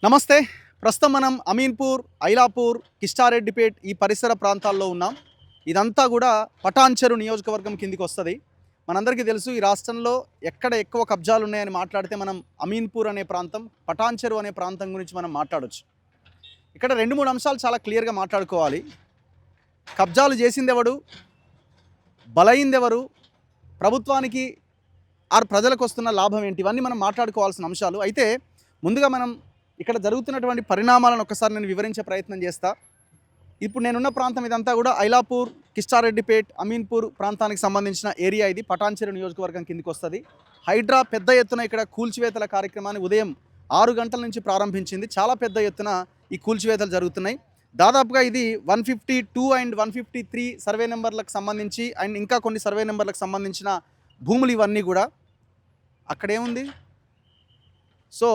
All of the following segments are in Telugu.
నమస్తే. ప్రస్తుతం మనం అమీన్పూర్, ఐలాపూర్, కిష్టారెడ్డిపేట్ ఈ పరిసర ప్రాంతాల్లో ఉన్నాం. ఇదంతా కూడా పటాన్చెరు నియోజకవర్గం కిందికి వస్తుంది. మనందరికీ తెలుసు ఈ రాష్ట్రంలో ఎక్కడ ఎక్కువ కబ్జాలు ఉన్నాయని మాట్లాడితే మనం అమీన్పూర్ అనే ప్రాంతం, పటాన్చెరు అనే ప్రాంతం గురించి మనం మాట్లాడొచ్చు. ఇక్కడ 2-3 అంశాలు చాలా క్లియర్గా మాట్లాడుకోవాలి. కబ్జాలు చేసిందెవడు, బలైందెవరు, ప్రభుత్వానికి ప్రజలకు వస్తున్న లాభం ఏంటి, ఇవన్నీ మనం మాట్లాడుకోవాల్సిన అంశాలు. అయితే ముందుగా మనం ఇక్కడ జరుగుతున్నటువంటి పరిణామాలను ఒకసారి నేను వివరించే ప్రయత్నం చేస్తా. ఇప్పుడు నేనున్న ప్రాంతం ఇదంతా కూడా ఐలాపూర్, కిష్టారెడ్డిపేట్, అమీన్పూర్ ప్రాంతానికి సంబంధించిన ఏరియా. ఇది పటాన్చెరు నియోజకవర్గం కిందికి వస్తుంది. హైడ్రా పెద్ద ఎత్తున ఇక్కడ కూల్చివేతల కార్యక్రమాన్ని ఉదయం 6 గంటల నుంచి ప్రారంభించింది. చాలా పెద్ద ఎత్తున ఈ కూల్చివేతలు జరుగుతున్నాయి. దాదాపుగా ఇది 152 అండ్ 153 సర్వే నెంబర్లకు సంబంధించి అండ్ ఇంకా కొన్ని సర్వే నెంబర్లకు సంబంధించిన భూములు ఇవన్నీ కూడా. అక్కడేముంది, సో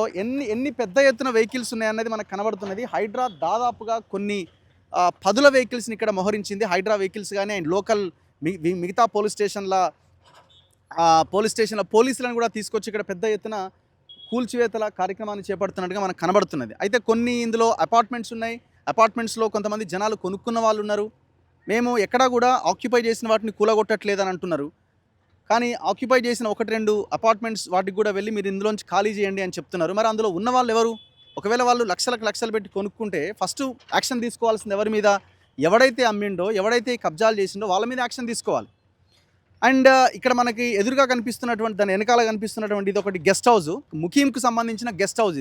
ఎన్ని పెద్ద ఎత్తున వెహికల్స్ ఉన్నాయన్నది మనకు కనబడుతున్నది. హైడ్రా దాదాపుగా కొన్ని పదుల వెహికల్స్ని ఇక్కడ మోహరించింది. హైడ్రా వెహికల్స్ కానీ అండ్ లోకల్ మిగతా పోలీస్ స్టేషన్ల పోలీసులను కూడా తీసుకొచ్చి ఇక్కడ పెద్ద ఎత్తున కూల్చివేతల కార్యక్రమాన్ని చేపడుతున్నట్టుగా మనకు కనబడుతున్నది. అయితే కొన్ని ఇందులో అపార్ట్మెంట్స్ ఉన్నాయి. అపార్ట్మెంట్స్లో కొంతమంది జనాలు కొనుక్కున్న వాళ్ళు ఉన్నారు. మేము ఎక్కడా కూడా ఆక్యుపై చేసిన వాటిని కూలగొట్టట్లేదని అంటున్నారు. కానీ ఆక్యుపై చేసిన 1-2 అపార్ట్మెంట్స్ వాటికి కూడా వెళ్ళి మీరు ఇందులోంచి ఖాళీ చేయండి అని చెప్తున్నారు. మరి అందులో ఉన్న వాళ్ళు ఎవరు? ఒకవేళ వాళ్ళు లక్షలు పెట్టి కొనుక్కుంటే ఫస్ట్ యాక్షన్ తీసుకోవాల్సింది ఎవరి మీద? ఎవడైతే అమ్మిండో, ఎవడైతే కబ్జాలు చేసిండో వాళ్ళ మీద యాక్షన్ తీసుకోవాలి. అండ్ ఇక్కడ మనకి ఎదురుగా కనిపిస్తున్నటువంటి, దాని వెనకాల కనిపిస్తున్నటువంటి ఇది ఒకటి గెస్ట్ హౌస్, ముఖీంకు సంబంధించిన గెస్ట్ హౌస్.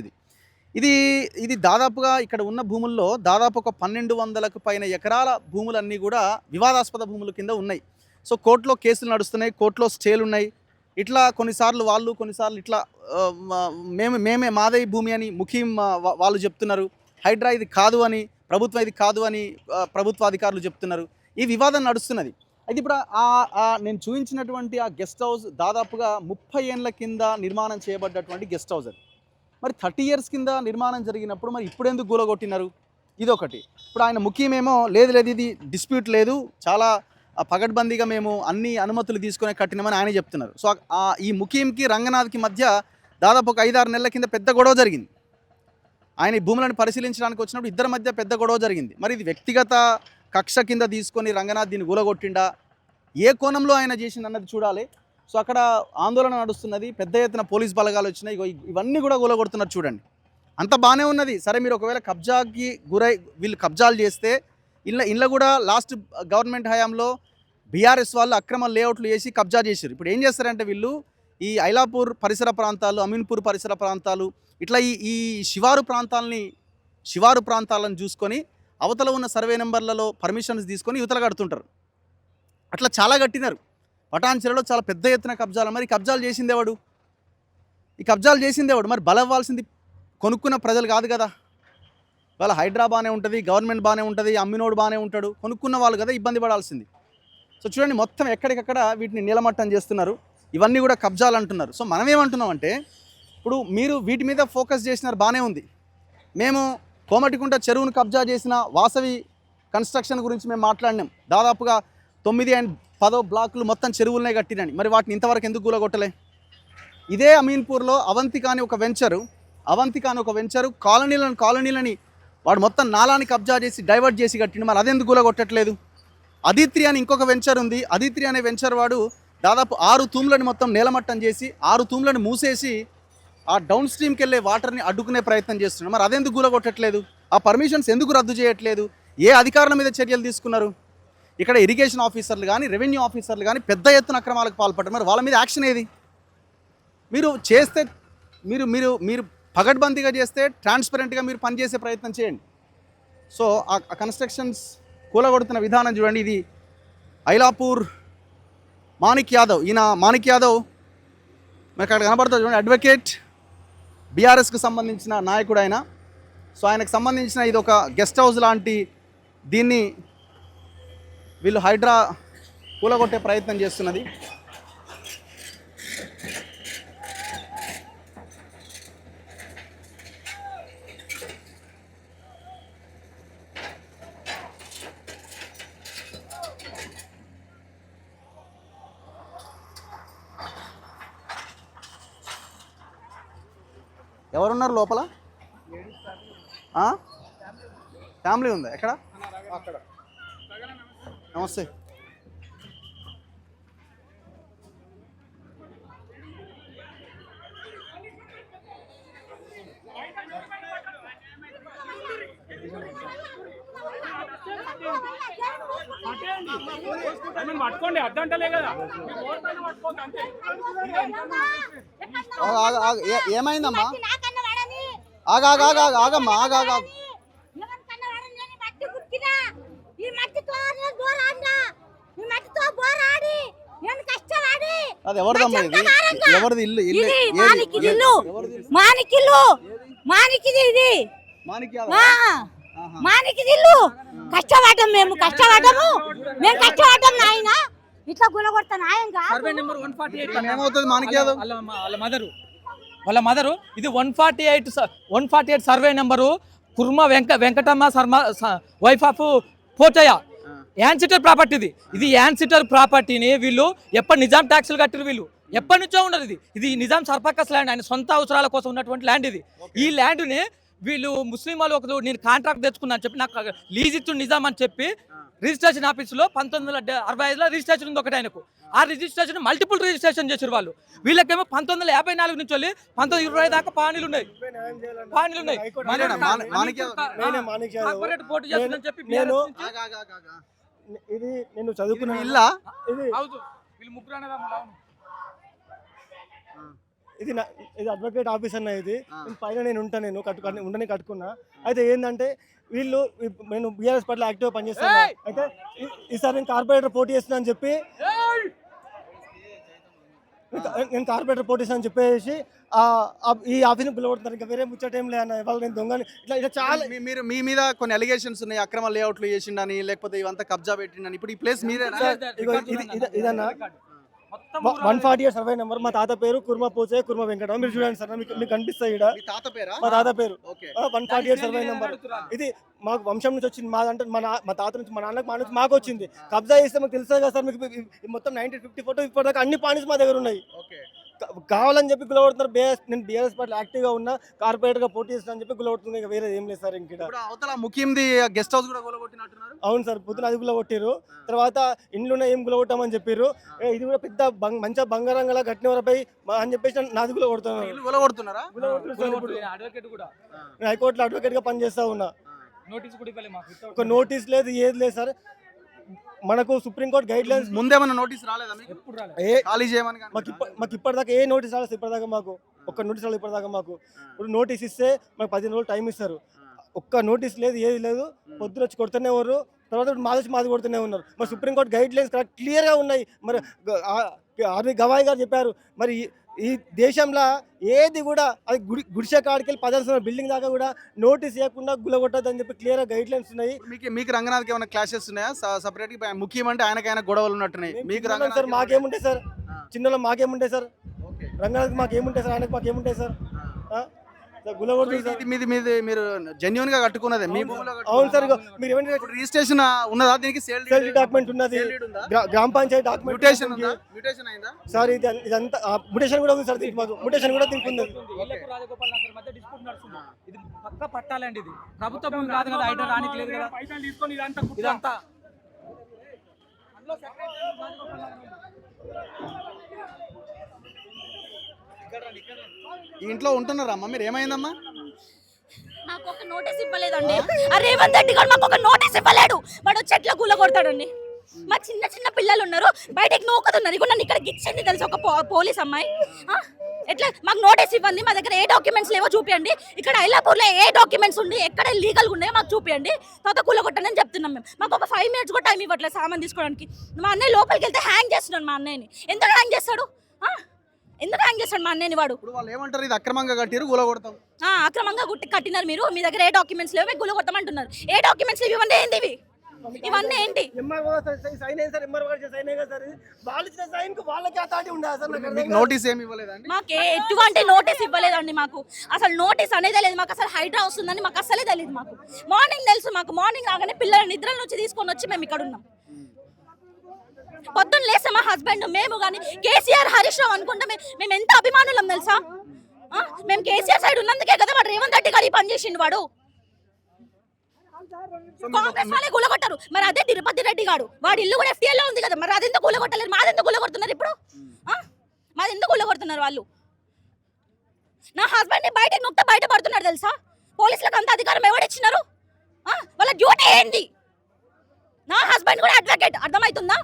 ఇది దాదాపుగా ఇక్కడ ఉన్న భూముల్లో దాదాపు ఒక 1200కు పైన ఎకరాల భూములన్నీ కూడా వివాదాస్పద భూముల కింద ఉన్నాయి. సో కోర్టులో కేసులు నడుస్తున్నాయి, కోర్టులో స్టేలు ఉన్నాయి. ఇట్లా కొన్నిసార్లు వాళ్ళు, కొన్నిసార్లు ఇట్లా మేమే మాదే భూమి అని ముఖీం వాళ్ళు చెప్తున్నారు. హైడ్రా ఇది కాదు అని, ప్రభుత్వం ఇది కాదు అని ప్రభుత్వ అధికారులు చెప్తున్నారు. ఈ వివాదం నడుస్తున్నది. అయితే ఇప్పుడు నేను చూపించినటువంటి ఆ గెస్ట్ హౌస్ దాదాపుగా 30 ఏళ్ళ కింద నిర్మాణం చేయబడ్డటువంటి గెస్ట్ హౌస్. అది మరి 30 ఇయర్స్ కింద నిర్మాణం జరిగినప్పుడు మరి ఇప్పుడెందుకు గూలగొట్టినారు? ఇదొకటి. ఇప్పుడు ఆయన ముఖ్యమేమో లేదు ఇది డిస్ప్యూట్ లేదు, చాలా పగడ్బందీగా మేము అన్ని అనుమతులు తీసుకొని కట్టినామని ఆయన చెప్తున్నారు. సో ఈ ముఖీంకి రంగనాథ్కి మధ్య దాదాపు ఒక 5-6 నెలల కింద పెద్ద గొడవ జరిగింది. ఆయన ఈ భూములను పరిశీలించడానికి వచ్చినప్పుడు ఇద్దరి మధ్య పెద్ద గొడవ జరిగింది. మరి ఇది వ్యక్తిగత కక్ష కింద తీసుకొని రంగనాథ్ దీన్ని గూలగొట్టిండా, ఏ కోణంలో ఆయన చేసిందన్నది చూడాలి. సో అక్కడ ఆందోళన నడుస్తున్నది, పెద్ద ఎత్తున పోలీస్ బలగాలు వచ్చినాయి. ఇవన్నీ కూడా గూలగొడుతున్నారు చూడండి. అంత బాగానే ఉన్నది. సరే, మీరు ఒకవేళ కబ్జాకి వీళ్ళు కబ్జాలు చేస్తే ఇళ్ళ కూడా లాస్ట్ గవర్నమెంట్ హయాంలో బీఆర్ఎస్ వాళ్ళు అక్రమ లేఅవుట్లు వేసి కబ్జా చేశారు. ఇప్పుడు ఏం చేస్తారంటే వీళ్ళు ఈ ఐలాపూర్ పరిసర ప్రాంతాలు, అమీన్పూర్ పరిసర ప్రాంతాలు, ఇట్లా ఈ శివారు ప్రాంతాలను చూసుకొని అవతల ఉన్న సర్వే నెంబర్లలో పర్మిషన్స్ తీసుకొని యువతలు కడుతుంటారు. అట్లా చాలా కట్టినారు. పటాన్చెరులో చాలా పెద్ద ఎత్తున కబ్జాలు. మరి కబ్జాలు చేసిందేవాడు? మరి బలవ్వాల్సింది కొనుక్కున్న ప్రజలు కాదు కదా. వాళ్ళ హైడ్రా బాగానే ఉంటుంది, గవర్నమెంట్ బాగానే ఉంటుంది, అమ్మినోడు బాగానే ఉంటాడు, కొనుక్కున్న వాళ్ళు కదా ఇబ్బంది పడాల్సింది. సో చూడండి, మొత్తం ఎక్కడికక్కడ వీటిని నీలమట్టం చేస్తున్నారు. ఇవన్నీ కూడా కబ్జాలు అంటున్నారు. సో మనం ఏమంటున్నామంటే, ఇప్పుడు మీరు వీటి మీద ఫోకస్ చేసినారు, బాగానే ఉంది. మేము కోమటికుంట చెరువును కబ్జా చేసిన వాసవి కన్స్ట్రక్షన్ గురించి మేము మాట్లాడినాం. దాదాపుగా 9 and 10 బ్లాకులు మొత్తం చెరువులనే కట్టినని. మరి వాటిని ఇంతవరకు ఎందుకు కూలగొట్టలే? ఇదే అమీన్పూర్లో అవంతిక అని ఒక వెంచరు కాలనీలని వాడు మొత్తం నాలాని కబ్జా చేసి డైవర్ట్ చేసి కట్టిండు. మరి అదెందుకు కూలగొట్టట్లేదు? అదిత్రి అని ఇంకొక వెంచర్ ఉంది. అదిత్రి అనే వెంచర్ వాడు దాదాపు 6 తూములను మొత్తం నేలమట్టం చేసి 6 తూములను మూసేసి ఆ డౌన్ స్ట్రీమ్కి వెళ్ళే వాటర్ని అడ్డుకునే ప్రయత్నం చేస్తున్నాడు. మరి అదెందుకు కూలగొట్టట్లేదు? ఆ పర్మిషన్స్ ఎందుకు రద్దు చేయట్లేదు? ఏ అధికారుల మీద చర్యలు తీసుకున్నారు? ఇక్కడ ఇరిగేషన్ ఆఫీసర్లు కానీ, రెవెన్యూ ఆఫీసర్లు కానీ పెద్ద ఎత్తున అక్రమాలకు పాల్పడ్డారు. మరి వాళ్ళ మీద యాక్షన్ ఏది? మీరు చేస్తే మీరు పగడ్బందీగా చేస్తే ట్రాన్స్పరెంట్గా మీరు పనిచేసే ప్రయత్నం చేయండి. సో ఆ కన్స్ట్రక్షన్స్ కూలగొడుతున్న విధానం చూడండి. ఇది ఐలాపూర్ మాణిక్ యాదవ్. మాణిక్ యాదవ్ మనకు అక్కడ కనబడుతుంది చూడండి. అడ్వకేట్, బీఆర్ఎస్కి సంబంధించిన నాయకుడు ఆయన. సో ఆయనకు సంబంధించిన ఇది ఒక గెస్ట్ హౌస్ లాంటి దీన్ని వీళ్ళు హైడ్రా కూలగొట్టే ప్రయత్నం చేస్తున్నది. ఎవరున్నారు లోపల? ఫ్యామిలీ ఉందా ఎక్కడ? నమస్తే. పట్టుకోండి అద్దంటలే కదా. ఏమైందమ్మా? ఆగమ్మా అది ఎవరిదమ్మా? ఇది ఎవరిది ఇల్లు? మానికిది ఇల్లు. కష్టపడ్డాం మేము కష్టపడ్డాము నాయన. ఇట్లా గులగొడతా నాయంగా. సర్వే నెంబర్ 148 ఏమవుతుంది మానికి? వాళ్ళ మదరు ఇది 148 survey number. Kurma Venkatamma Sharma wife of Pochaiah. Ancestor property ఇది యాన్సిటర్ ప్రాపర్టీని వీళ్ళు ఎప్పటి నిజాం ట్యాక్సులు కట్టిరు. వీళ్ళు ఎప్పటి నుంచో ఉండదు. ఇది నిజాం సర్పకస్ ల్యాండ్. ఆయన సొంత అవసరాల కోసం ఉన్నటువంటి ల్యాండ్ ఇది. ఈ ల్యాండ్ని వీళ్ళు ముస్లిం వాళ్ళు ఒక నేను కాంట్రాక్ట్ తెచ్చుకున్నా అని చెప్పి నాకు లీజ్ ఇచ్చు నిజాం అని చెప్పి రిజిస్ట్రేషన్ ఆఫీసులో 1965లో రిజిస్ట్రేషన్ ఉంది ఒకటి ఆయనకు. ఆ రిజిస్ట్రేషన్ మల్టిపుల్ రిజిస్ట్రేషన్ చేశారు వాళ్ళు. వీళ్ళకేమో 1954 నుంచి వెళ్ళి 1920 దాకా పానీలు ఉన్నాయి. పోటీ చేస్తుందని చెప్పి ఇది నేను చదువుకున్న ఇల్లా? వీళ్ళు ముగ్గురు అనేది ఇది అడ్వకేట్ ఆఫీస్ అన్న. ఇది పైన నేను ఉంటాను, ఉండని కట్టుకున్నా. అయితే ఏంటంటే వీళ్ళు నేను బీఆర్ఎస్ పార్టీలో యాక్టివ్గా పనిచేస్తాను. అయితే ఈసారి నేను కార్పొరేటర్ పోటీ చేస్తున్నా అని చెప్పి నేను కార్పొరేటర్ పోటీ చేస్తాను అని చెప్పేసి ఈ ఆఫీస్ని పిలవడుతున్నారు. ఇంకా వేరే ముచ్చట ఏం లేదన్న. వాళ్ళు నేను దొంగని ఇట్లా చాలా మీరు మీ మీద కొన్ని అలిగేషన్స్ ఉన్నాయి. అక్రమ లేఅవుట్లు చేసిండని, లేకపోతే ఇవంతా కబ్జా పెట్టిండని. ఇప్పుడు ఈ ప్లేస్ మీరేనా? ఇదన్నా 148 సర్వే నెంబర్. మా తాత పేరు కుర్మ పోచే కుర్మ వెంకట. మీరు చూడండి సార్, మీకు కనిపిస్తాయి ఇక్కడ. మా తాత పేరు 148 సర్వే నెంబర్. ఇది మాకు వంశం నుంచి వచ్చింది. మాదంటే మా తాత నుంచి, మా నాన్నకి, మా నుంచి మాకు వచ్చింది. కబ్జా చేస్తే మాకు తెలుస్తుంది కదా సార్. మీకు మొత్తం 1954 ఇప్పటిదాకా అన్ని పాయింట్స్ మా దగ్గర ఉన్నాయి. కావాలని చెప్పి గులగొడుతున్నారు. నేను బీఆర్ఎస్ పార్టీ యాక్టివ్గా ఉన్నా, కార్పొరేట్గా పోటీ చేస్తున్నా అని చెప్పి గులగొడుతుంది. ఇంకా వేరే ఏం లేదు సార్. అవతల ముఖ్యంది గెస్ట్ హౌస్ కూడా గులగొట్టినట్టున్నారు. అవును సార్, పొద్దున అది గులగొట్టారు. తర్వాత ఇండ్లున్న ఏం గులగొట్టామని చెప్పారు. ఇది కూడా పెద్ద మంచిగా బంగారంగా గట్టినవరపై అని చెప్పేసి నాది గులగొడుతున్నారా? నేను హైకోర్టులో అడ్వకేట్గా పనిచేస్తా ఉన్నా. ఒక నోటీస్ లేదు, ఏది లేదు సార్. మనకు సుప్రీంకోర్టు గైడ్ లైన్స్ ముందేమన్నా నోటీస్ రాలేదా మీకు? ఖాళీ చేయమని మాకు ఇప్పటిదాకా ఏ నోటీస్ రాలేదు. ఇప్పటిదాకా మాకు ఒక్క నోటీస్ రాలేదు. ఇప్పటిదాకా మాకు ఇప్పుడు నోటీస్ ఇస్తే మాకు 15 రోజులు టైం ఇస్తారు. ఒక్క నోటీస్ లేదు, ఏది లేదు. పొద్దున వచ్చి కొడుతూనే ఉన్నారు. తర్వాత మాది కొడుతూనే ఉన్నారు. మరి సుప్రీంకోర్టు గైడ్ లైన్స్ క్లియర్గా ఉన్నాయి. మరి ఆర్వి గవాయి గారు చెప్పారు. మరి ఈ దేశంలో ఏది కూడా అది గుడిసె కాడికి వెళ్ళి 10 సంవత్సరాల బిల్డింగ్ దాకా కూడా నోటీస్ ఇవ్వకుండా గులగొట్టదు అని చెప్పి క్లియర్ గైడ్ లైన్స్ ఉన్నాయి. మీకు రంగనాథ్కి ఏమైనా క్లాషెస్ ఉన్నాయా? సపరేట్ ముఖ్యమంటే ఆయనకైనా గొడవలు ఉన్నట్టున్నాయి. మీకు రంగనాథ్ సార్ మాకేముంటాయి సార్? చిన్నలో మాకేముంటాయి సార్? రంగనాథ్కి మాకేముంటాయి సార్? ఆయనకు మాకేముంటాయి సార్? మీరు జెన్యూన్ గా కట్టుకున్నదే మీ భూమిలో? అవును సార్. మీరు ఏమంటే రిజిస్ట్రేషన్ ఉన్నదా? దీనికి సేల్ డాక్యుమెంట్ ఉన్నది. గ్రామ పంచాయతీ డాక్యుమెంట్ మ్యూటేషన్ అయిందా సార్? ఇదంతా మ్యూటేషన్ కూడా ఉంది సార్. మాకు మ్యూటేషన్ కూడా తీసుకుంది. ఇది పక్క పట్టాలండి. ఇది ప్రభుత్వం కాదు కదా, ఐటర్ రానికి లేదు కదా. పైసలు తీసుకొని ఇదంతా ఈ ఇంట్లో ఉంటున్నారమ్మా మీరు? ఏమైందమ్మా? నాకు ఒక నోటీస్ ఇవ్వలేదండి. రేవంత్ రెడ్డి గారు మాకు ఒక నోటీస్ ఇవ్వలేడు. వాడు చెట్ల కూల కొడతాడండి. మా చిన్న పిల్లలు ఉన్నారు, బయటకు నూకుతున్నారు. ఇక నన్ను ఇక్కడ గిచ్చింది తెలుసు ఒక పోలీస్ అమ్మాయి. ఎట్లా మాకు నోటీస్ ఇవ్వండి. మా దగ్గర ఏ డాక్యుమెంట్స్ లేవో చూపించండి. ఇక్కడ ఐలాపూర్లో ఏ డాక్యుమెంట్స్ ఉండి ఎక్కడ లీగల్గా ఉన్నాయో మాకు చూపించండి. తర్వాత కూలగొట్టండి అని చెప్తున్నాం మేము. మాకు ఒక 5 minutes కూడా టైం ఇవ్వట్లేదు సామాన్ తీసుకోవడానికి. మా అన్నయ్య లోపలికి వెళ్తే హ్యాంగ్ చేస్తున్నాడు. మా అన్నయ్యని ఎందుకు హ్యాంగ్ చేస్తాడు? మా అన్నయ్యని వాడు. వాళ్ళు ఏమంటారు? ఇది అక్రమంగా కట్టిరు, గులగొడతాం. అక్రమంగా కట్టినారు మీరు. మీ దగ్గర ఏ డాక్యుమెంట్స్ లేవు, గుల కొడతామంటున్నారు. ఏ డాక్యుమెంట్స్ లేవు? ఇవన్నీ ఏంటి? ఇవన్నీ ఏంటి? నోటీస్ ఏమి ఇవ్వలేదండి? మాకు ఎటువంటి నోటీస్ ఇవ్వలేదండి. మాకు అసలు నోటీస్ అనేది లేదు. మాకు అసలు హైడ్రా వస్తుందని మాకు అసలే తెలియదు. మాకు మార్నింగ్ తెలుసు. మాకు మార్నింగ్ రాగానే పిల్లల నిద్ర నుంచి తీసుకొని వచ్చి మేము ఇక్కడ ఉన్నాం. పొద్దున్న లేస్తే మా హస్బెండ్ మేము కానీ కేసీఆర్ హరీష్ రావు అనుకుంటే మేము ఎంత అభిమానులం తెలుసా? మేము కేసీఆర్ సైడ్ ఉన్నందుకే కదా వాడు రేవంత్ రెడ్డి గారు ఈ పని చేసిండు వాడు. కాంగ్రెస్ వాళ్ళే కూలగొట్టారు. మరి అదే తిరుపతి రెడ్డి గారు వాడి ఇల్లు కూడా FTL లో ఉంది కదా, మరి అదెందుకు కూలగొట్టలేరు? మాదెందుకు కూలగొడుతున్నారు ఇప్పుడు? మాదెందుకు కూలగొడుతున్నారు వాళ్ళు? నా హస్బెండ్ ని బయటకు నొక్కితే బయట పడుతున్నారు తెలుసా? పోలీసులకు అంత అధికారం ఎవరిచ్చినారు? వాళ్ళ డ్యూటీ ఏంది? నా హస్బెండ్ కూడా అడ్వకేట్, అర్థమవుతుందా?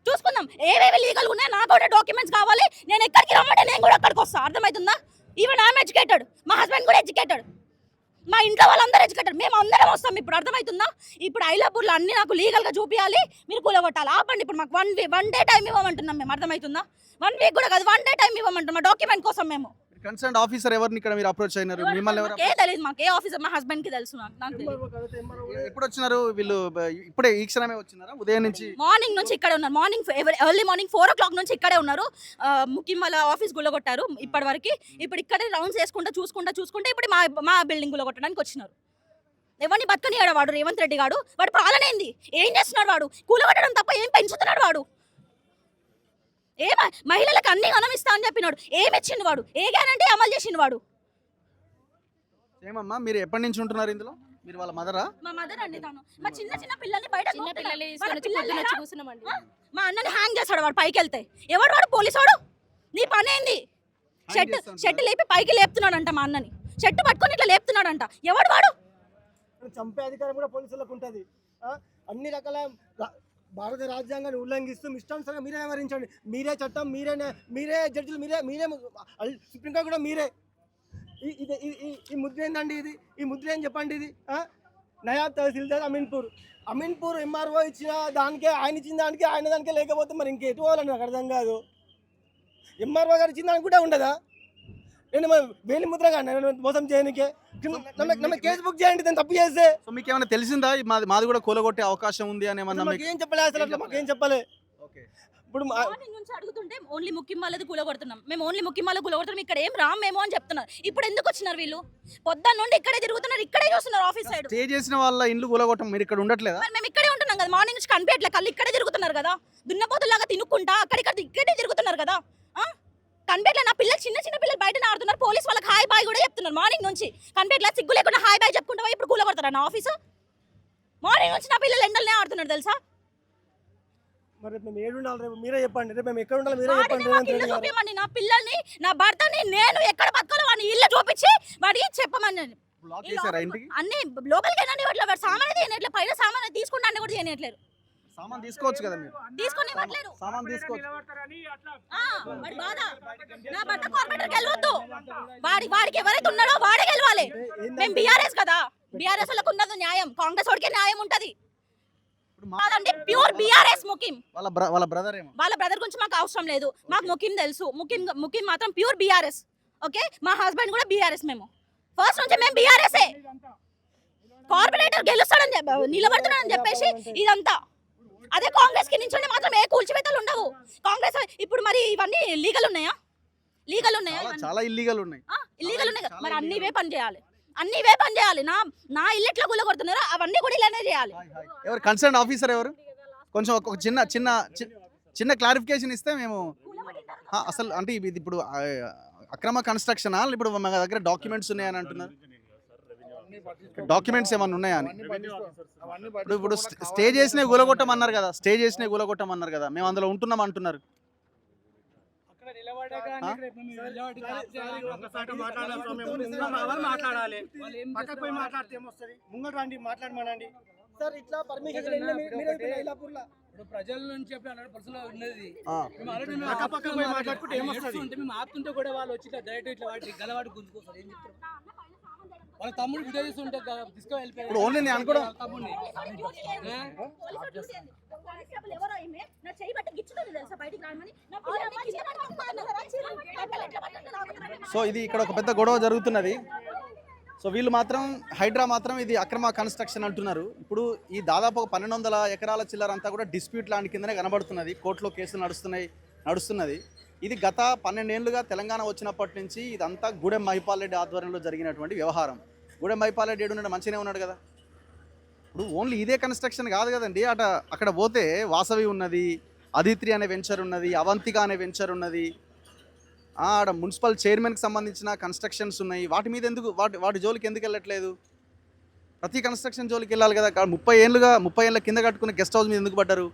చూసుకుందాం ఏవేవి లీగల్ ఉన్నాయో. నాకు కూడా డాక్యుమెంట్స్ కావాలి. నేను ఎక్కడికి రమ్మంటే నేను కూడా అక్కడికి వస్తాను, అర్థమవుతుందా? ఈవెన్ ఐఎమ్ ఎడ్యుకేటెడ్, మా హస్బెండ్ కూడా ఎడ్యుకేటెడ్, మా ఇంట్లో వాళ్ళందరూ ఎడ్యుకేటెడ్, మేము అందరం వస్తాం ఇప్పుడు, అర్థమవుతుందా? ఇప్పుడు ఐలాపూర్లో అన్ని నాకు లీగల్గా చూపించాలి, మీరు కూలగొట్టాలి. ఆపండి. ఇప్పుడు మాకు వన్ డే టైం ఇవ్వమంటున్నాం మేము, అర్థమవుతుందా? 1 వీక్ కూడా కాదు, 1 డే టైం ఇవ్వమంటున్నాం డాక్యుమెంట్ కోసం మేము. కన్సర్న్ ఆఫీసర్ ఎవరిని ఇక్కడ మీరు అప్రోచ్ అయినారు? మిమ్మల్ని ఎవరు? ఏ తెలియదు మాకు, ఏ ఆఫీసర్ మా హస్బెండ్ కి తెలుసు. నాకు తెలియదు. ఎప్పుడు వచ్చినారు వీళ్ళు? ఇప్పుడే ఈ క్షణమే వచ్చినారా? ఉదయం నుంచి మార్నింగ్ నుంచి ఇక్కడే ఉన్నారు. ఎర్లీ మార్నింగ్ 4 o'clock నుంచి ఇక్కడే ఉన్నారు. ముఖ్యం వాళ్ళ ఆఫీస్ గుల్లగొట్టారు ఇప్పటి వరకు. ఇప్పుడు ఇక్కడే రౌండ్స్ చూసుకుంటా ఇప్పుడు మా బిల్డింగ్ గుల్లగొట్టడానికి వచ్చినారు. ఎవరిని బతకనియాడు వాడు రేవంత్ రెడ్డి గారు? వాడు పాలన ఏంది? ఏం చేస్తున్నాడు వాడు? కూలగొట్టడం తప్ప ఏం పెంచుతున్నాడు వాడు? మహిళలకు అన్ని గణమిస్తా అని చెప్పినాడు. ఏమి ఇచ్చిండు వాడు? ఏ గ్యారంటీ అమలు చేసిండు వాడు? ఏమమ్మా మీరు ఎప్పటి నుంచి ఉంటున్నారు ఇందులో? మీరు వాళ్ళ మదరా? మా మదర్ అండి తను. మా చిన్న పిల్లల్ని బయట కూర్చున్నామండి. మా అన్నని హ్యాంగ్ చేస్తాడు వాడు పైకి వెళ్తే. ఎవడు వాడు? పోలీసు వాడు. నీ పని ఏంది? షెట్ లేపి పైకి లేపుతున్నాడంట మా అన్నని. షెట్ పట్టుకొని ఇట్లా లేపుతున్నాడంట. ఎవడు వాడు? చంపే అధికారం కూడా పోలీసులకు ఉంటుంది. అన్ని రకాల భారత రాజ్యాంగాన్ని ఉల్లంఘిస్తూ ఇష్టానుసారంగా మీరే వ్యవహరించండి. మీరే చట్టం, మీరే జడ్జిలు, మీరే సుప్రీంకోర్టు కూడా మీరే. ఈ ముద్ర ఏందండి? ఈ ముద్ర ఏం చెప్పండి? ఇది నయాబ్ తహసీల్దార్ అమీన్పూర్ MRO ఇచ్చిన దానికే, ఆయన ఇచ్చిన దానికే, ఆయన దానికే లేకపోతే మరి ఇంకెటు పోవాలని నాకు అర్థం కాదు. MRO గారు ఇచ్చిన దానికి కూడా ఉండదా? నేను వేలి ముద్రగా మోసం చేయనికే కేసు బుక్ చేయండి దాన్ని తప్పు చేస్తే. సో మీకు ఏమైనా తెలిసిందా మాది కూడా కూలగొట్టే అవకాశం ఉంది అని? ఏమన్నా ఏం చెప్పలే అసలు, అట్లా మాకేం చెప్పలే. ఇప్పుడు నుంచి అడుగుతుంటే ఓన్లీ ముఖ్యం వాళ్ళది కూలగొడుతున్నాం మేము, ఓన్లీ ముఖ్యం వాళ్ళది కూలగొడుతున్నాం, ఇక్కడ ఏం రామేమో అని చెప్తున్నారు. ఇప్పుడు ఎందుకు వచ్చినారు వీళ్ళు? పొద్దున్న నుండి ఇక్కడే తిరుగుతున్నారు, ఇక్కడే చూస్తున్నారు ఆఫీస్ సైడ్. స్టే చేసిన వాళ్ళ ఇండ్లు కూలగొట్టం, మీరు ఇక్కడ ఉండట్లేదా? మేము ఇక్కడే ఉంటున్నాం కదా, మార్నింగ్ నుంచి కనిపించట్లే, కళ్ళు ఇక్కడే తిరుగుతున్నారు కదా, దున్నపోతులాగా తినుక్కుంటా ఇక్కడే తిరుగుతున్నారు కదా. కనిపెట్ల నా పిల్లలు చిన్న పిల్లలు బయట ఆడుతున్నారు. పోలీస్ వాళ్ళకి హాయ్ బాయ్ కూడా చెప్తున్నారు మార్నింగ్ నుంచి. కనిపెట్ల సిగ్గు లేకుండా హాయ్ బాయ్ చెప్పుకుంటా ఇప్పుడు కూలగొడతారా నా ఆఫీసు? మార్నింగ్ నుంచి నా పిల్లలు ఎండలనే ఆడుతున్నారు తెలుసా. మరి మేము ఏడు ఉండాలి? రేపు మీరే చెప్పండి. రేపు మేము ఎక్కడ ఉండాలి మీరే చెప్పండి. చూపించమండి నా పిల్లల్ని, నా భర్తని, నేను ఎక్కడ బతకాలో వాడిని ఇల్లు చూపించి వాడికి చెప్పమని. అన్ని లోపలికి వెళ్ళండి. వాటి సామాన్ తీయట్లేదు, పైన సామాన్ తీసుకుంటే కూడా చేయట్లేదు. సామాన్ తీసుకోవచ్చు కదా మీరు? తీసుకొని ఇవ్వట్లేదు. సామాన్ తీసుకోవచ్చు. వాడి బాధ. నా భర్త కార్పొరేటర్కి వెళ్ళవద్దు. వాడికి ఎవరైతే ఉన్నాడో వాడే గెలవాలి. మేము బీఆర్ఎస్ కదా, బీఆర్ఎస్ వాళ్ళకు ఉన్నది న్యాయం, కాంగ్రెస్ వాడికే న్యాయం ఉంటది. ప్యూర్ బీఆర్ఎస్ ముఖ్యం. వాళ్ళ బ్రదర్ ఏమో? వాళ్ళ బ్రదర్ గురించి మాకు అవసరం లేదు, మాకు ముఖ్యం తెలుసు. ముఖ్యం మాత్రం ప్యూర్ బీఆర్ఎస్. ఓకే, మా హస్బెండ్ కూడా బీఆర్ఎస్. మేము ఫస్ట్ నుంచి మేము బీఆర్ఎస్. కార్పొరేటర్ గెలుస్తాడని నిలబడుతున్నాడని చెప్పేసి ఇదంతా. అదే కాంగ్రెస్ కి నుంచి మాత్రం ఏ కూల్చివేతలు ఉండవు. కాంగ్రెస్ ఇప్పుడు మరి ఇవన్నీ లీగల్ ఉన్నాయా? చాలా ఇల్లీగల్ ఉన్నాయి. ఇల్లీగల్ ఉన్నాయి. మరి అన్నివే పని చేయాలి. నా ఇల్లు ఎట్లా కూలగొడుతున్నారో అవన్నీ కూడా ఇలానే చేయాలి. ఎవరు కన్సర్న్ ఆఫీసర్ ఎవరు? కొంచెం ఒక చిన్న క్లారిఫికేషన్ ఇస్తే మేము అసలు అంటే ఇది ఇప్పుడు అక్రమ కన్స్ట్రక్షనా? ఇప్పుడు మా దగ్గర డాక్యుమెంట్స్ ఉన్నాయని అంటున్నారు. డాక్యుమెంట్స్ ఏమన్నా ఉన్నాయా అని? ఇప్పుడు స్టే చేసినవి కూలగొట్టమన్నారు కదా, మేము అందులో ఉంటున్నాం అంటున్నారు. మాట్లాడమనండి సార్. ఇట్లా పర్మిషన్ ప్రజల నుంచి ఉన్నది మాట్లాడుకుంటే ఏమొస్తుంది? మేము ఆపుతుంటే కూడా వాళ్ళు వచ్చి డైరెక్ట్ ఇట్లా వాటి గలవాడి గుంజుకోస్తారు. ఏం చెప్తారు? వాళ్ళ తమ్ముడు వీడియో తీసుకుంటే ఇప్పుడు ఓన్లీ నేను అనుకోవడం సో ఇది ఇక్కడ ఒక పెద్ద గొడవ జరుగుతున్నది. సో వీళ్ళు మాత్రం హైడ్రా మాత్రం ఇది అక్రమ కన్స్ట్రక్షన్ అంటున్నారు. ఇప్పుడు ఈ దాదాపు 1200 ఎకరాల చిల్లర అంతా కూడా డిస్ప్యూట్ ల్యాండ్ కిందనే కనబడుతున్నది. కోర్టులో కేసులు నడుస్తున్నది. ఇది గత 12 ఏళ్లుగా తెలంగాణ వచ్చినప్పటి నుంచి ఇదంతా గూడెం మహిపాల్ రెడ్డి ఆధ్వర్యంలో జరిగినటువంటి వ్యవహారం. గూడెం మహిపాల్ రెడ్డి ఉన్నాడు, మంచిగానే ఉన్నాడు కదా. ఇప్పుడు ఓన్లీ ఇదే కన్స్ట్రక్షన్ కాదు కదండి. అక్కడ పోతే వాసవి ఉన్నది, అదిత్రి అనే వెంచర్ ఉన్నది, అవంతిక అనే వెంచర్ ఉన్నది, ఆడ మున్సిపల్ చైర్మన్కి సంబంధించిన కన్స్ట్రక్షన్స్ ఉన్నాయి, వాటి మీద ఎందుకు వాటి జోలికి ఎందుకు వెళ్ళట్లేదు? ప్రతి కన్స్ట్రక్షన్ జోలికి వెళ్ళాలి కదా. 30 ఏళ్ళ కింద కట్టుకున్న గెస్ట్ హౌస్ మీద ఎందుకు పడ్డారు?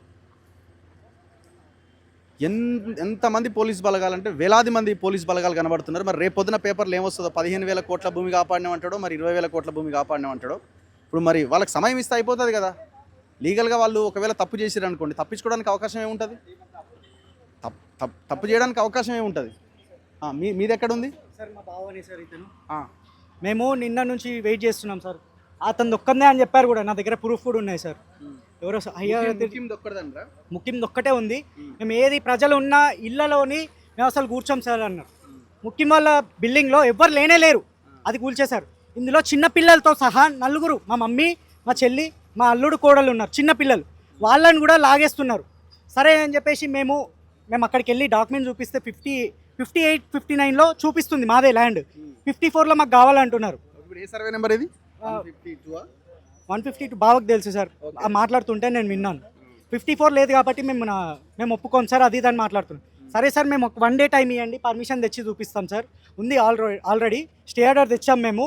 ఎంతమంది పోలీస్ బలగాలంటే వేలాది మంది పోలీస్ బలగాలు కనబడుతున్నారు. మరి రేపు పొద్దున పేపర్లు ఏమొస్తుందో, 15,000 కోట్ల భూమి కాపాడినామంటాడో, మరి 20,000 కోట్ల భూమి కాపాడినామంటాడో. ఇప్పుడు మరి వాళ్ళకి సమయం ఇస్తే అయిపోతుంది కదా. లీగల్గా వాళ్ళు ఒకవేళ తప్పు చేసారు అనుకోండి, తప్పించుకోవడానికి అవకాశం ఏముంటుంది? తప్పు చేయడానికి అవకాశం ఏముంటుంది? మీది ఎక్కడ ఉంది సార్? మా బావని సార్ ఇతను. మేము నిన్న నుంచి వెయిట్ చేస్తున్నాం సార్. అతను ఒక్కనే అని చెప్పారు కూడా, నా దగ్గర ప్రూఫ్ కూడా ఉన్నాయి సార్. ఎవరో ముఖ్యం ఒక్కటే ఉంది. మేము ఏది ప్రజలు ఉన్న ఇళ్లలోని మేము అసలు కూర్చోం సార్ అన్నారు. ముఖ్యం వాళ్ళ బిల్డింగ్లో ఎవ్వరు లేనే లేరు, అది కూల్చేశారు. ఇందులో చిన్న పిల్లలతో సహా 4, మా మమ్మీ, మా చెల్లి, మా అల్లుడు, కోడలు ఉన్నారు, చిన్న పిల్లలు. వాళ్ళని కూడా లాగేస్తున్నారు. సరే అని చెప్పేసి మేము అక్కడికి వెళ్ళి డాక్యుమెంట్ చూపిస్తే 58, 59లో చూపిస్తుంది మాదే ల్యాండ్, 54లో మాకు కావాలంటున్నారు. ఏ సర్వే నెంబర్ ఇది? 152 బావకు తెలుసు సార్, మాట్లాడుతుంటే నేను విన్నాను. 54 లేదు కాబట్టి మేము ఒప్పుకోం సార్, అది దాన్ని మాట్లాడుతున్నాం. సరే సార్, మేము ఒక 1 డే టైం ఇవ్వండి, పర్మిషన్ తెచ్చి చూపిస్తాం సార్. ఉంది ఆల్రెడీ స్టే ఆర్డర్ తెచ్చాం, మేము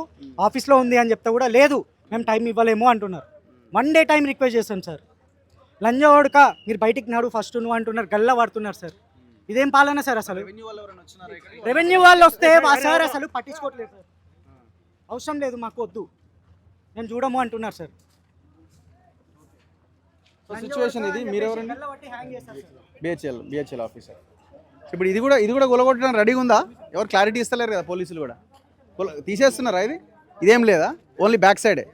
ఆఫీస్లో ఉంది అని చెప్తే కూడా లేదు, మేము టైం ఇవ్వలేము అంటున్నారు. 1 డే టైం రిక్వెస్ట్ చేస్తాం సార్. లంజోడక మీరు బయటికి నాడు ఫస్ట్ నువ్వు అంటున్నారు, గల్లా పడుతున్నారు సార్. ఇదేం పాలన సార్? అసలు రెవెన్యూ వాళ్ళు వస్తే సార్ అసలు పట్టించుకోవట్లేదు సార్. అవసరం లేదు, మాకు వద్దు, మేము చూడము అంటున్నారు సార్. సిచ్యువేషన్ ఇది. మీరెవరండి? BHEL officer. ఇప్పుడు ఇది కూడా గొలగొట్టడానికి రెడీగా ఉందా? ఎవరు క్లారిటీ ఇస్తలేరు కదా పోలీసులు కూడా. తీసేస్తున్నారా? ఇదేం లేదా? ఓన్లీ బ్యాక్ సైడే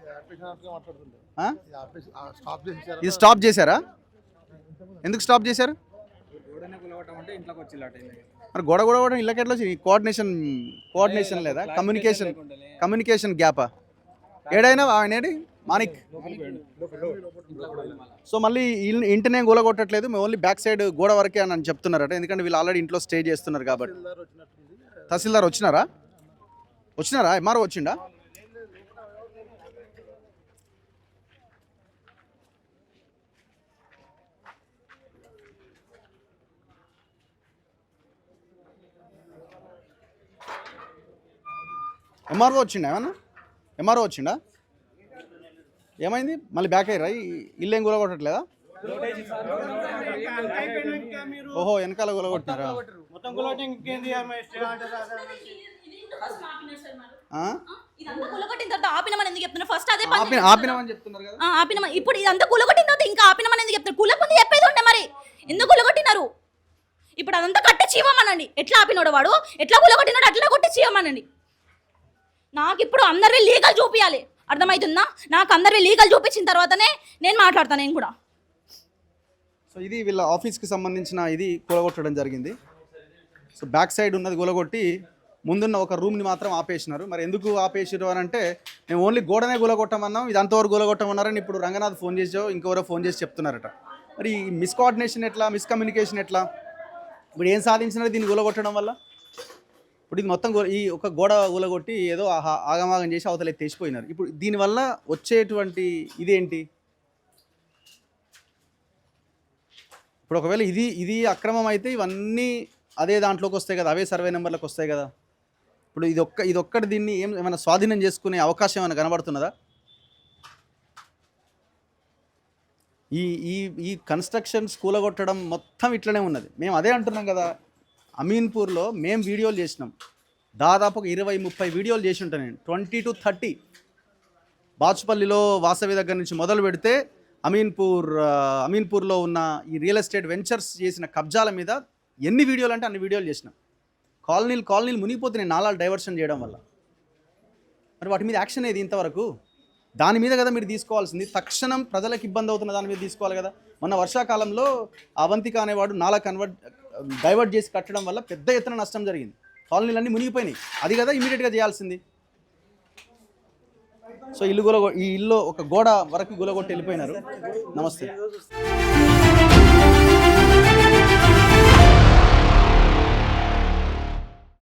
ఇది స్టాప్ చేశారా? ఎందుకు స్టాప్ చేశారు? మరి గొడవ కూడా ఇళ్ళకి ఎట్లా వచ్చింది? కోఆర్డినేషన్ లేదా? కమ్యూనికేషన్ గ్యాపా? ఏడైనా ఆయన మానిక్. సో మళ్ళీ ఇంటినే గోల కొట్టట్లేదు, మేము ఓన్లీ బ్యాక్ సైడ్ గోడ వరకే అని చెప్తున్నారట. ఎందుకంటే వీళ్ళు ఆల్రెడీ ఇంట్లో స్టే చేస్తున్నారు కాబట్టి. తహసీల్దార్ వచ్చినారా? ఎంఆర్ఓ వచ్చిండా? ఎంఆర్ఓ వచ్చిండా? ఏమైంది? మళ్ళీ బ్యాక్ అయ్యారా? ఇల్లు ఏం కూలగొట్టట్లేదా? ఓహో, వెనకాల కూలగొట్టినారా? ఇప్పుడు ఇదంతా కూలగొట్టిన తర్వాత ఇంకా ఆపినమని ఎందుకు చెప్తారు? కూలకుంది చెప్పేది ఉండే, మరి ఎందుకు కూలగొట్టినారు? ఇప్పుడు అదంతా కట్టించి ఇవ్వమనండి. ఎట్లా ఆపినోడు వాడు, ఎట్లా కూలగొట్టినాడు అట్లా కొట్టించి ఇవ్వమనండి. నాకు ఇప్పుడు అందరివి లీగల్ చూపించాలి, అర్థమవుతుందా? నాకు అందరివి లీగల్ చూపించిన తర్వాతనే నేను మాట్లాడతాను. నేను కూడా. సో ఇది వీళ్ళ ఆఫీస్కి సంబంధించిన ఇది కూలగొట్టడం జరిగింది. సో బ్యాక్ సైడ్ ఉన్నది కూలగొట్టి ముందున్న ఒక రూమ్ని మాత్రం ఆపేసినారు. మరి ఎందుకు ఆపేసారు అని అంటే, మేము ఓన్లీ గోడనే కూలగొట్టమన్నాం, ఇది అంతవరకు కూలగొట్టమన్నారని ఇప్పుడు రంగనాథ్ ఫోన్ చేసో ఇంకెవరో ఫోన్ చేసి చెప్తున్నారట. మరి మిస్కోఆర్డినేషన్ ఎట్లా, మిస్కమ్యూనికేషన్ ఎట్లా? ఇప్పుడు ఏం సాధించినారు దీన్ని కూలగొట్టడం వల్ల? ఇప్పుడు ఇది మొత్తం ఈ ఒక గోడ కూలగొట్టి ఏదో ఆగమాగం చేసి అవతల తెచ్చిపోయినారు. ఇప్పుడు దీనివల్ల వచ్చేటువంటి ఇదేంటి? ఇప్పుడు ఒకవేళ ఇది అక్రమం అయితే ఇవన్నీ అదే దాంట్లోకి వస్తాయి కదా, అవే సర్వే నెంబర్లకు వస్తాయి కదా. ఇప్పుడు ఇదొక్కటి దీన్ని ఏమైనా స్వాధీనం చేసుకునే అవకాశం ఏమైనా కనబడుతున్నదా? ఈ కన్స్ట్రక్షన్స్ కూలగొట్టడం మొత్తం ఇట్లనే ఉన్నది. మేము అదే అంటున్నాం కదా. అమీన్పూర్లో మేము వీడియోలు చేసినాం, దాదాపు 20-30 వీడియోలు చేసి ఉంటాను నేను, 20 to 30. బాచుపల్లిలో వాసవి దగ్గర నుంచి మొదలు పెడితే అమీన్పూర్లో ఉన్న ఈ రియల్ ఎస్టేట్ వెంచర్స్ చేసిన కబ్జాల మీద ఎన్ని వీడియోలు అంటే అన్ని వీడియోలు చేసినాం. కాలనీలు మునిగిపోతున్నాయి నాలాలు డైవర్షన్ చేయడం వల్ల. మరి వాటి మీద యాక్షన్ ఏది ఇంతవరకు? దాని మీద కదా మీరు తీసుకోవాల్సింది. తక్షణం ప్రజలకు ఇబ్బంది అవుతున్న దాని మీద తీసుకోవాలి కదా. మొన్న వర్షాకాలంలో అవంతిక అనేవాడు నాలా డైవర్ట్ చేసి కట్టడం వల్ల పెద్ద ఎత్తున నష్టం జరిగింది, కాలనీలన్నీ మునిగిపోయినాయి. అది కదా ఇమీడియట్గా చేయాల్సింది. సో ఈ ఇల్లు ఒక గోడ వరకు గులగొట్టి వెళ్ళిపోయినారు. నమస్తే.